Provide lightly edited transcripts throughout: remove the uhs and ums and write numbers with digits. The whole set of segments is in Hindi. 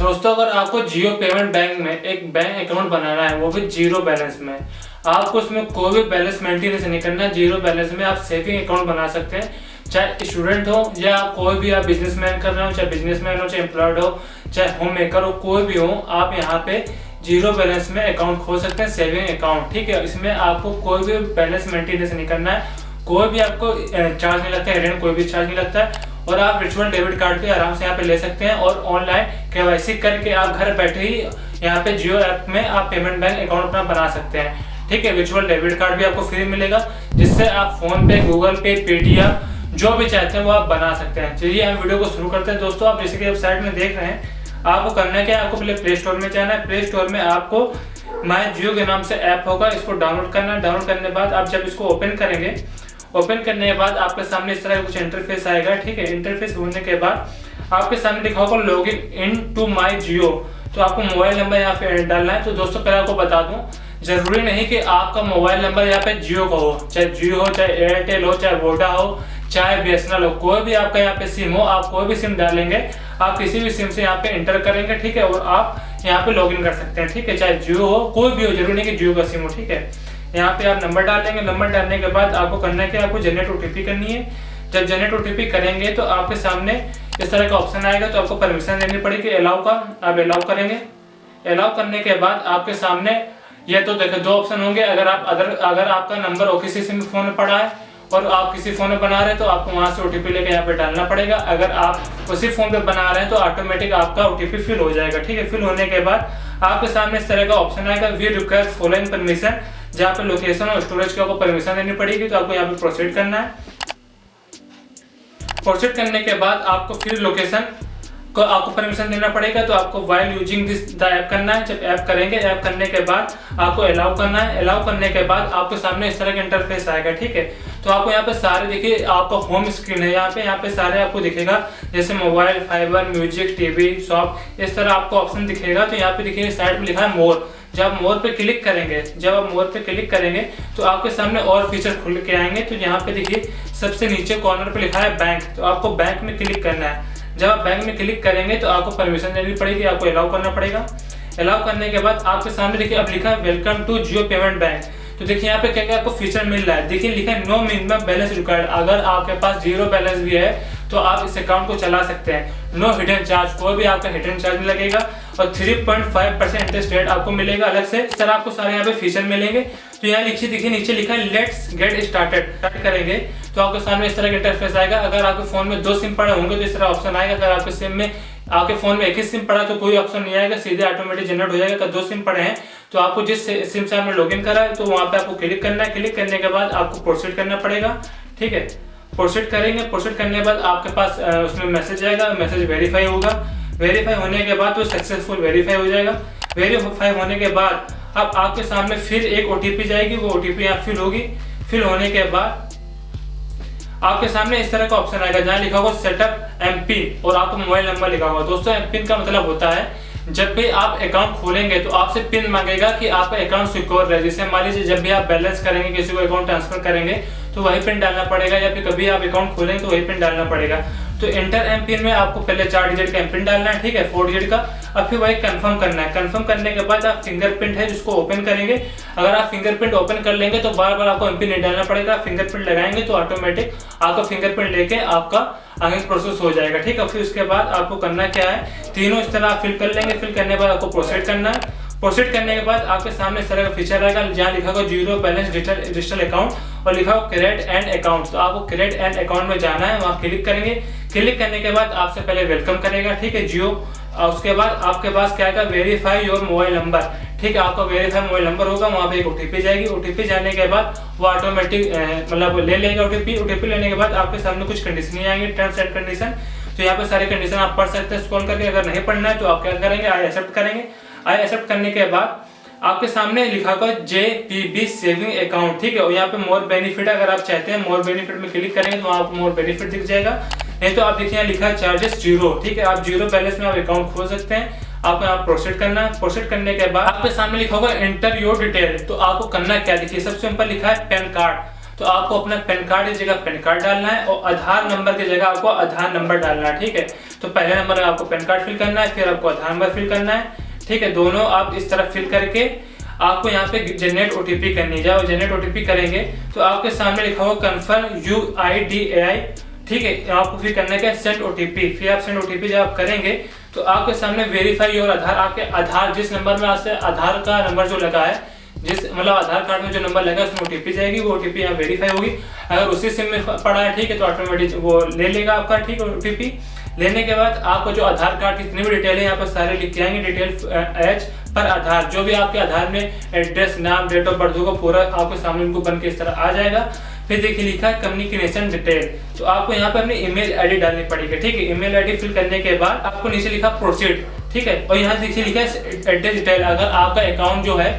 दोस्तों, अगर आपको जियो पेमेंट बैंक में एक बैंक अकाउंट बनाना है, वो भी जीरो बैलेंस में, आपको उसमें कोई भी बैलेंस मेंटेनेंस नहीं करना। जीरो बैलेंस में आप सेविंग अकाउंट बना सकते हैं, चाहे स्टूडेंट हो या कोई भी आप बिजनेसमैन कर रहे हो, चाहे बिजनेसमैन हो, चाहे एम्प्लॉयड हो, चाहे होम मेकर हो, कोई भी हो, आप यहाँ पे जीरो बैलेंस में अकाउंट खोल सकते हैं, सेविंग अकाउंट। ठीक है, इसमें आपको कोई भी बैलेंस मेंटेनेंस नहीं करना है, कोई भी आपको चार्ज नहीं लगता है, कोई भी चार्ज नहीं लगता है, और आप वर्चुअल डेबिट कार्ड भी आराम से यहाँ पे ले सकते हैं। और ऑनलाइन केवाईसी करके आप घर बैठे ही यहाँ पे जियो ऐप में आप पेमेंट बैंक अकाउंट अपना बना सकते हैं। ठीक है, वर्चुअल डेबिट कार्ड भी आपको फ्री मिलेगा, जिससे आप फोन पे, गूगल पे, पेटीएम जो भी चाहते हैं वो आप बना सकते हैं। चलिए हम वीडियो को शुरू करते हैं। दोस्तों, आप जैसे कि वेबसाइट में देख रहे हैं, आपको करना है क्या, आपको पहले प्ले स्टोर में जाना है। प्ले स्टोर में आपको माई जियो के नाम से ऐप होगा, इसको डाउनलोड करना है। डाउनलोड करने के बाद आप जब इसको ओपन करेंगे, ओपन करने के बाद आपके सामने इस तरह का कुछ इंटरफेस आएगा। ठीक है, इंटरफेस होने के बाद आपके सामने लिखा होगा लॉगिन इन टू माई जियो, तो आपको मोबाइल नंबर यहाँ पे डालना है। तो दोस्तों, पहले आपको बता दूं, जरूरी नहीं कि आपका मोबाइल नंबर यहाँ पे जियो का हो, चाहे जियो हो, चाहे एयरटेल हो, चाहे वोडा हो, चाहे बीएसएनएल हो, कोई भी आपका यहाँ पे सिम हो, आप कोई भी सिम डालेंगे, आप किसी भी सिम से यहाँ पे एंटर करेंगे। ठीक है, और आप यहाँ पे लॉगिन कर सकते हैं। ठीक है, चाहे जियो हो, कोई भी हो, जरूरी नहीं कि जियो का सिम हो। ठीक है, यहाँ पे आप नंबर डाल देंगे। नंबर डालने के बाद आपको करना है कि आपको जनरेट ओटीपी करनी है। जब जनरेट ओटीपी करेंगे तो आपके सामने इस तरह का ऑप्शन आएगा, तो आपको परमिशन देनी पड़ेगी अलाउ का। आप अलाउ करेंगे। अलाउ करने के बाद आपके सामने ये तो देखो दो ऑप्शन होंगे। अगर आपका नंबर किसी सिम फोन में पड़ा है और आप किसी फोन में बना रहे हैं, तो आपको वहां से ओटीपी लेके यहाँ पे डालना पड़ेगा। अगर आप उसी फोन पे बना रहे हैं तो ऑटोमेटिक आपका ओटीपी फिल हो जाएगा। ठीक है, फिल होने के बाद आपके सामने इस तरह का ऑप्शन आएगा, वी रिक्वायर फॉलोइंग परमिशन, जहाँ पे लोकेशन और स्टोरेज की आपको परमिशन देनी पड़ेगी। तो आपको यहाँ पे प्रोसीड करना है। प्रोसीड करने के बाद आपको फिर लोकेशन को आपको परमिशन देना पड़ेगा। तो आपको while using this the app करना है। जब ऐप करेंगे, ऐप करने के बाद आपको अलाउ करना है। अलाउ करने के बाद आपके सामने इस तरह का इंटरफेस आएगा। ठीक है, तो आपको यहाँ पे सारे देखिए, आपका होम स्क्रीन है, यहाँ पे सारे आपको दिखेगा, जैसे mobile, fibre, music, TV, shop, इस तरह आपको ऑप्शन दिखेगा। तो यहाँ पे देखिए साइड में लिखा है मोर। जब आप मोर पे क्लिक करेंगे, तो आपके सामने और फीचर खुल के आएंगे। तो यहाँ पे देखिए सबसे नीचे कॉर्नर पे लिखा है बैंक, तो आपको बैंक में क्लिक करना है। जब आप बैंक में क्लिक करेंगे तो आपको परमिशन देनी पड़ेगी, आपको अलाउ करना पड़ेगा। अलाउ करने के बाद आपके सामने देखिए अब लिखा है welcome to Jio payment bank. तो देखिए यहाँ पे क्या क्या आपको फीचर मिल रहा है। देखिए लिखा है नो मिनिमम बैलेंस रिक्वायर्ड। अगर आपके पास जीरो बैलेंस भी है तो आप इस अकाउंट को चला सकते हैं। नो हिडन चार्ज, कोई भी आपका हिडन चार्ज नहीं लगेगा, और 3.5% इंटरेस्ट रेट आपको मिलेगा अलग से। सर आपको सारे यहाँ पे फीचर मिलेंगे। तो यहाँ देखिए नीचे लिखा है लेट्स गेट स्टार्टेड। स्टार्ट करेंगे तो आपके सामने इस तरह का इंटरफेस आएगा। अगर आपके फोन में 2 सिम पड़े होंगे तो इस तरह ऑप्शन आएगा। अगर आपके सिम में आपके फोन में एक ही सिम पड़ा तो कोई ऑप्शन नहीं आएगा, सीधे ऑटोमेटिक जनरेट हो जाएगा। अगर 2 सिम पड़े हैं तो आपको जिस सिम से आपने लॉगिन करा है तो वहां पे आपको क्लिक करना है। क्लिक करने के बाद आपको प्रोसीड करना पड़ेगा। ठीक है, प्रोसीड करेंगे। प्रोसीड करने के बाद आपके पास उसमें मैसेज आएगा, मैसेज वेरीफाई होगा। वेरीफाई होने के बाद वो सक्सेसफुल वेरीफाई हो जाएगा। वेरीफाई होने के बाद अब आपके सामने फिर एक ओटीपी जाएगी, वो ओटीपी यहाँ फिल होगी। फिल होने के बाद आपके सामने इस तरह का ऑप्शन आएगा, जहाँ लिखा होगा सेटअप एमपिन और आपको मोबाइल नंबर लिखा होगा। दोस्तों, एमपिन का मतलब होता है जब भी आप अकाउंट खोलेंगे तो आपसे पिन मांगेगा कि आपका अकाउंट सिक्योर है। जैसे मान लीजिए जब भी आप बैलेंस करेंगे, किसी को अकाउंट ट्रांसफर करेंगे तो वही पिन डालना पड़ेगा, या फिर कभी आप अकाउंट खोलेंगे तो वही पिन डालना पड़ेगा। तो एंटर एमपिन में आपको पहले 4 डिजिट का एमपिन डालना है। ठीक है, 4 डिजिट का। अब फिर वही कंफर्म करना है। कंफर्म करने के बाद आप फिंगरप्रिंट है जिसको ओपन करेंगे। अगर आप फिंगरप्रिंट ओपन कर लेंगे तो बार बार आपको एमपिन नहीं डालना पड़ेगा। फिंगरप्रिंट लगाएंगे तो ऑटोमेटिक आपका फिंगरप्रिंट लेके आपका आगे प्रोसेस हो जाएगा। ठीक है, फिर उसके बाद आपको करना क्या है, तीनों इस तरह फिल कर लेंगे। फिल करने के बाद आपको प्रोसीड करना है। प्रोसीड करने के बाद आपके सामने इस तरह का फीचर आएगा, जहाँ लिखा होगा जीरो बैलेंस डिजिटल अकाउंट और लिखा होगा क्रिएट एंड अकाउंट। तो आपको क्रिएट एंड अकाउंट में जाना है, वहाँ क्लिक करेंगे। क्लिक करने के बाद आपसे पहले वेलकम करेगा। ठीक है, जियो। उसके बाद आपके पास क्या आएगा, वेरीफाई योर मोबाइल नंबर। ठीक है, आपका वेरीफाई मोबाइल नंबर होगा, वहाँ पे एक ओटीपी जाएगी। ओटीपी जाने के बाद वो ऑटोमेटिक मतलब ले लेगा ओटीपी। ओटीपी लेने के बाद आपके सामने कुछ कंडीशन आएंगे, टर्म्स एंड कंडीशन। तो यहाँ पे सारे कंडीशन आप पढ़ सकते हैं स्क्रॉल करके। अगर नहीं पढ़ना है तो आप क्या करेंगे, आई एक्सेप्ट करेंगे। आई एक्सेप्ट करने के बाद आपके सामने लिखा होगा JPB सेविंग अकाउंट। ठीक है, और यहाँ पे मोर बेनिफिट, अगर आप चाहते हैं मोर बेनिफिट में क्लिक करेंगे तो आपको मोर बेनिफिट दिख जाएगा। नहीं तो आप देखिए यहाँ लिखा है चार्जेस 0। ठीक है, आप 0 बैलेंस में आप अकाउंट खोल सकते हैं। आपको यहाँ प्रोसीड करना है। प्रोसीड करने के बाद आपके सामने लिखा होगा एंटर योर डिटेल। तो आपको करना क्या, देखिए सबसे ऊपर लिखा है पैन कार्ड। तो आपको अपना पैन कार्ड की जगह पैन कार्ड डालना है और आधार नंबर की जगह आपको आधार नंबर डालना है, ठीक है। तो पहले नंबर में आपको पैन कार्ड फिल करना है, फिर आपको आधार नंबर फिल करना है, ठीक है। दोनों आप इस तरह फिल करके आपको यहाँ पे जनरेट ओटीपी करनी है। जब जनरेट ओटीपी करेंगे तो आपके सामने लिखा हुआ कन्फर्म UIDAI, ठीक है। आपको फिर करना है सेंड ओटीपी। फिर आप सेंड ओटीपी जब आप करेंगे तो आपके सामने वेरीफाई योर आधार, आपके आधार जिस नंबर में आपसे आधार का नंबर जो लगा है, जिस मतलब आधार कार्ड में जो नंबर लगा है उसमें ओटीपी जाएगी, वो ओटीपी यहाँ वेरीफाई होगी। अगर उसी सिम में पड़ा है, ठीक है, तो ऑटोमेटिक वो ले लेगा आपका, ठीक है। ओटीपी लेने के बाद आपको जो आधार कार्ड की जितनी भी डिटेल है यहाँ पर सारे लिख के आएंगे। डिटेल एज पर आधार, जो भी आपके आधार में एड्रेस, नाम, डेट ऑफ बर्थ होगा पूरा आपके सामने उनको बन के इस तरह आ जाएगा। फिर देखिए लिखा है कम्युनिकेशन डिटेल, तो आपको यहाँ पे अपनी ईमेल आईडी डालनी पड़ेगी, ठीक है। ईमेल आईडी फिल करने के बाद आपको नीचे लिखा प्रोसीड, ठीक है। और यहाँ देखिए लिखा है एड्रेस डिटेल, अगर आपका अकाउंट जो है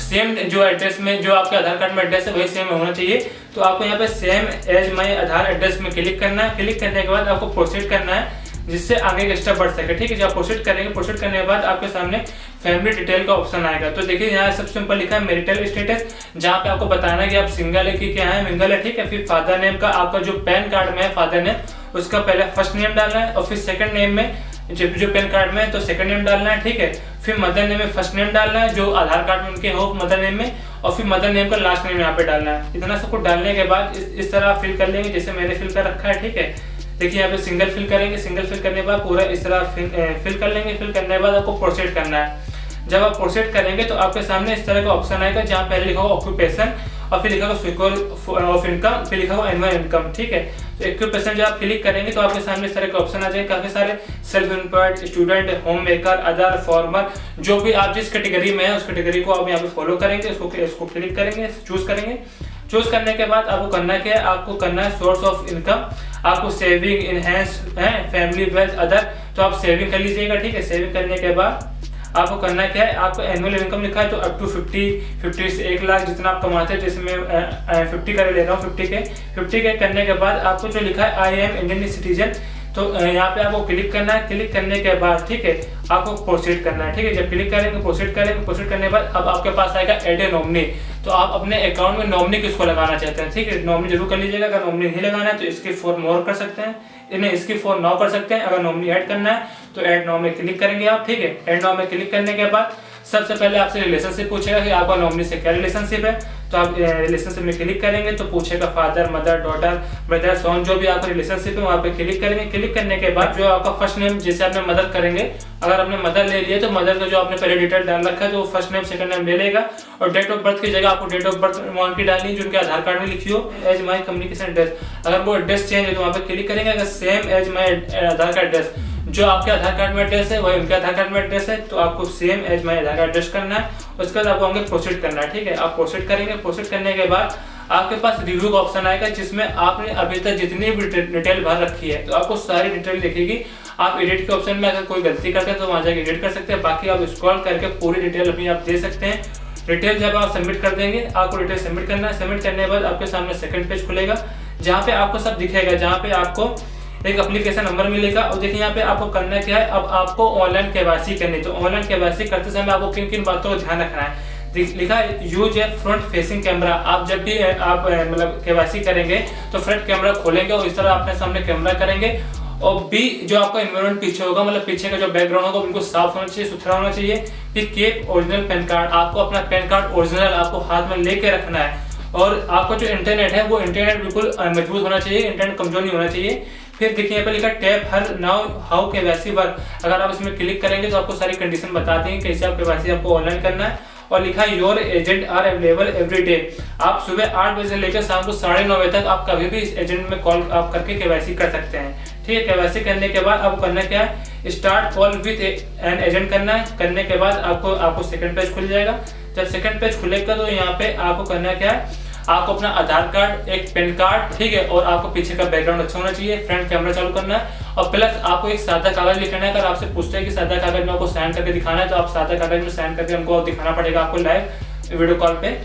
सेम जो एड्रेस में जो आपके आधार कार्ड में एड्रेस है वही सेम होना चाहिए, तो आपको यहाँ पे same as my Aadhaar address में क्लिक करना है। क्लिक करने के बाद आपको प्रोसीड करना है, जिससे आगे का स्टेप बढ़ सके, ठीक है। जब प्रोसीड करेंगे, प्रोसीड करने के बाद आपके सामने फैमिली डिटेल का ऑप्शन आएगा। तो देखिए यहाँ सबसे सिंपल लिखा है मैरिटल स्टेटस, जहाँ पे आपको बताना है कि आप सिंगल है कि क्या है, मिंगल है, ठीक है। फिर फादर नेम का आपका जो पैन कार्ड में है फादर नेम, उसका पहले फर्स्ट नेम डालना है और फिर सेकंड नेम में जो पैन कार्ड में है तो सेकंड नेम डालना है, ठीक है। फिर मदर नेम में फर्स्ट नेम डालना है जो आधार कार्ड में उनके हो मदर नेम में, और फिर मदर नेम का लास्ट नेम यहाँ पे डालना है। इतना सब कुछ डालने के बाद इस तरह फिल कर लेंगे जैसे मैंने फिल कर रखा है, ठीक है। देखिए यहाँ पे सिंगल फिल करेंगे, सिंगल फिल करने के बाद पूरा इस तरह फिल कर लेंगे। फिल करने के बाद आपको प्रोसीड करना है। जब आप प्रोसीड करेंगे तो आपके सामने इस तरह का ऑप्शन आएगा, जहाँ पहले लिखा होगा ऑक्यूपेशन और फिर लिखा होगा सिक्योर ऑफ इनकम, फिर लिखा होगा एनुअल इनकम, ठीक है। तो ऑक्यूपेशन जब आप क्लिक करेंगे तो आपके सामने इस तरह के ऑप्शन आ जाएंगे, काफी सारे self employed, student, home maker, other, farmer, जो भी आप जिस कैटेगरी में है उस कैटेगरी को आप यहाँ पे फॉलो करेंगे, इसको क्लिक करेंगे, चूज करेंगे। चूज करने के बाद आपको करना क्या है, आपको करना है सोर्स ऑफ इनकम, आपको सेविंग, इनहेंस है, फैमिली, वेल्थ, अदर, तो आप सेविंग कर लीजिएगा, ठीक है। सेविंग करने के बाद आपको करना क्या है, आपको एनुअल इनकम लिखा है तो अप टू 50 से 1 लाख जितना आप कमाते हैं, जिसमें 50 का ले रहा हूँ 50 के करने के बाद आपको जो लिखा है आई एम इंडियन सिटीजन, तो यहाँ पे आपको क्लिक करना है। क्लिक करने के बाद, ठीक है, आपको प्रोसीड करना है, ठीक है। जब क्लिक करेंगे, प्रोसीड करने के बाद अब आपके पास आएगा एड ए नॉमिनी, तो आप अपने अकाउंट में नॉमिनी किसको लगाना चाहते हैं, ठीक है। नॉमिनी जरूर कर लीजिएगा। अगर नॉमिनी नहीं लगाना है तो इसकी फॉर मोर कर सकते हैं, इन्हें इसकी फॉर नाउ कर सकते हैं। अगर नॉमिनी ऐड करना है तो ऐड नाउ में क्लिक करेंगे आप, ठीक है। ऐड नाउ में क्लिक करने के बाद सबसे पहले आपसे रिलेशनशिप पूछेगा कि आपका नॉमिनी से क्या रिलेशनशिप है, तो आप रिलेशनशिप में क्लिक करेंगे तो पूछेगा फादर, मदर, डॉटर, ब्रदर, सन, जो भी आपका रिलेशनशिप है वहाँ पे क्लिक करेंगे। क्लिक करने के बाद जो आपका फर्स्ट नेम जिसे आपने मदर करेंगे, अगर आपने मदर ले लिया तो मदर का जो आपने पहले डिटेल डाल रखा है तो फर्स्ट नेम सेकंड नेम ले लेगा। और डेट ऑफ बर्थ की जगह आपको डेट ऑफ बर्थ वहाँ की डालनी जो उनके आधार कार्ड में लिखी हो, एज माई कम्युनिकेशन एड्रेस। अगर वो एड्रेस चेंज है तो वहाँ पे क्लिक करेंगे, अगर same as my Aadhaar card address, जो आपके आधार कार्ड में एड्रेस है वही उनके आधार कार्ड में एड्रेस है, तो आपको same as my Aadhaar card address करना है। उसके बाद आपको आगे प्रोसीड करना है, ठीक है। आप प्रोसीड करेंगे। प्रोसीड करने के बाद आपके पास रिव्यू का ऑप्शन आएगा, जिसमें आपने अभी तक जितनी भी डिटेल भर रखी है तो आपको सारी डिटेल दिखेगी। आप एडिट के ऑप्शन में अगर कोई गलती करते हैं तो वहां जाकर एडिट कर सकते हैं, बाकी आप स्क्रॉल करके पूरी डिटेल अपनी आप दे सकते हैं। डिटेल जब आप सबमिट कर देंगे, आपको डिटेल सबमिट करना है। सबमिट करने के बाद आपके सामने सेकंड पेज खुलेगा, जहाँ पे आपको सब दिखेगा, जहाँ पे आपको एक एप्लीकेशन नंबर मिलेगा। और देखिए यहाँ पे आपको करना क्या है, अब आपको ऑनलाइन केवाईसी करनी है। तो ऑनलाइन केवाईसी करते समय आपको किन किन बातों का ध्यान रखना है, लिखा है यूज ए फ्रंट फेसिंग कैमरा। आप जब भी आप मतलब केवाईसी करेंगे तो फ्रंट कैमरा खोलेंगे और इस तरह अपने सामने कैमरा करेंगे। और बी जो आपका एनवायरमेंट पीछे होगा, मतलब पीछे का जो बैकग्राउंड होगा बिल्कुल साफ होना चाहिए, सुथरा होना चाहिए। फिर कीप ओरिजिनल पैन कार्ड, आपको अपना पैन कार्ड ओरिजिनल आपको हाथ में लेके रखना है। और आपका जो इंटरनेट है वो इंटरनेट बिल्कुल मजबूत होना चाहिए, इंटरनेट कमजोर नहीं होना चाहिए। फिर देखिए यहाँ पे लिखा tap her now how KYC work, अगर आप इसमें क्लिक करेंगे तो आपको सारी कंडीशन बता देंगे कैसे आप केवाईसी आपको ऑनलाइन करना है। और लिखा है your agent are available every day, आप सुबह 8 बजे से लेकर शाम को 9:30 बजे तक आप कभी भी इस एजेंट में कॉल आप करके केवाईसी कर सकते हैं, ठीक है। केवाईसी करने के बाद आपको करना क्या है, start call with an agent करना है। करने के बाद आपको सेकंड पेज खुल जाएगा। जब सेकंड पेज खुलेगा तो यहाँ पे आपको करना क्या है, आपको अपना आधार कार्ड, एक पैन कार्ड, ठीक है, और आपको पीछे का बैकग्राउंड अच्छा होना चाहिए, फ्रंट कैमरा चालू करना है। और प्लस आपको एक सादा कागज लिखना है। अगर आपसे पूछते हैं कि सादा कागज में आपको साइन करके दिखाना है तो आप सादा कागज में साइन करके हमको दिखाना पड़ेगा आपको लाइव वीडियो कॉल पे,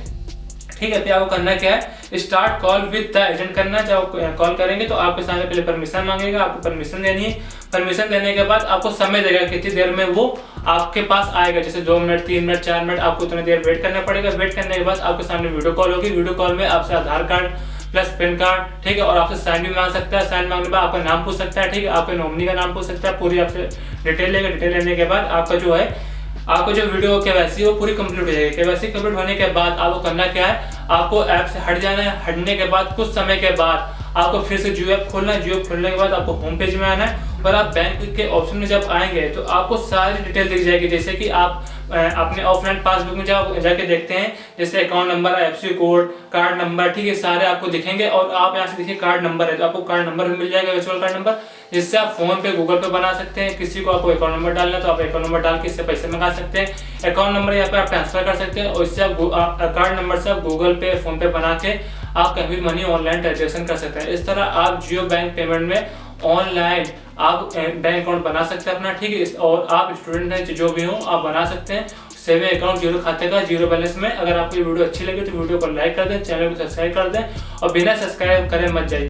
ठीक है। फिर आपको करना क्या है, start call with the agent करना। जब कॉल करेंगे तो आपके सामने पहले परमिशन मांगेगा, आपको परमिशन देनी है। परमिशन देने के बाद आपको समय देगा कितनी देर में वो आपके पास आएगा, जैसे 2 मिनट, 3 मिनट, 4 मिनट, आपको उतनी देर वेट करना पड़ेगा। वेट करने के बाद आपके सामने वीडियो कॉल होगी। वीडियो कॉल में आपसे आधार कार्ड प्लस पैन कार्ड, ठीक है। और आपसे साइन भी मांग सकता है, साइन मांगने के बाद आपका नाम पूछ सकता है, ठीक है, आपके नॉमिनी का नाम पूछ सकता है, पूरी आपसे डिटेल लेगा। डिटेल लेने के बाद आपका जो है आपको जो वीडियो केवाईसी वो पूरी कंप्लीट हो जाएगी। केवाईसी कंप्लीट होने के बाद आपको करना क्या है, आपको ऐप से हट जाना है। हटने के बाद कुछ समय के बाद आपको फिर से जियो ऐप खोलना है। जियो खोलने के बाद आपको होम पेज में आना है और आप बैंक के ऑप्शन में जब आएंगे तो आपको सारी डिटेल दिख जाएगी। जैसे कि आप अपने ऑफलाइन पासबुक में जाके देखते हैं, जैसे account number, IFSC code, card number, ठीक है, सारे आपको दिखेंगे। और आप यहाँ से देखिए कार्ड नंबर है तो आपको कार्ड नंबर भी मिल जाएगा, वर्चुअल कार्ड नंबर, जिससे आप फोन पे, गूगल पे बना सकते हैं। किसी को आपको अकाउंट नंबर डालना है तो आप अकाउंट नंबर डाल के इससे पैसे मंगा सकते हैं। अकाउंट नंबर यहाँ पे आप ट्रांसफर कर सकते हैं और इससे आप कार्ड नंबर से आप गूगल पे, फोन पे बना के आप कहीं भी मनी ऑनलाइन ट्रांजेक्शन कर सकते हैं। इस तरह आप जियो बैंक पेमेंट में ऑनलाइन आप बैंक अकाउंट बना सकते हैं अपना, ठीक है। और आप स्टूडेंट हैं जो भी हो आप बना सकते हैं सेविंग अकाउंट जीरो खाते का, जीरो बैलेंस में। अगर आपको ये वीडियो अच्छी लगी तो वीडियो को लाइक कर दें, चैनल को सब्सक्राइब कर दें और बिना सब्सक्राइब करे मत जाइए।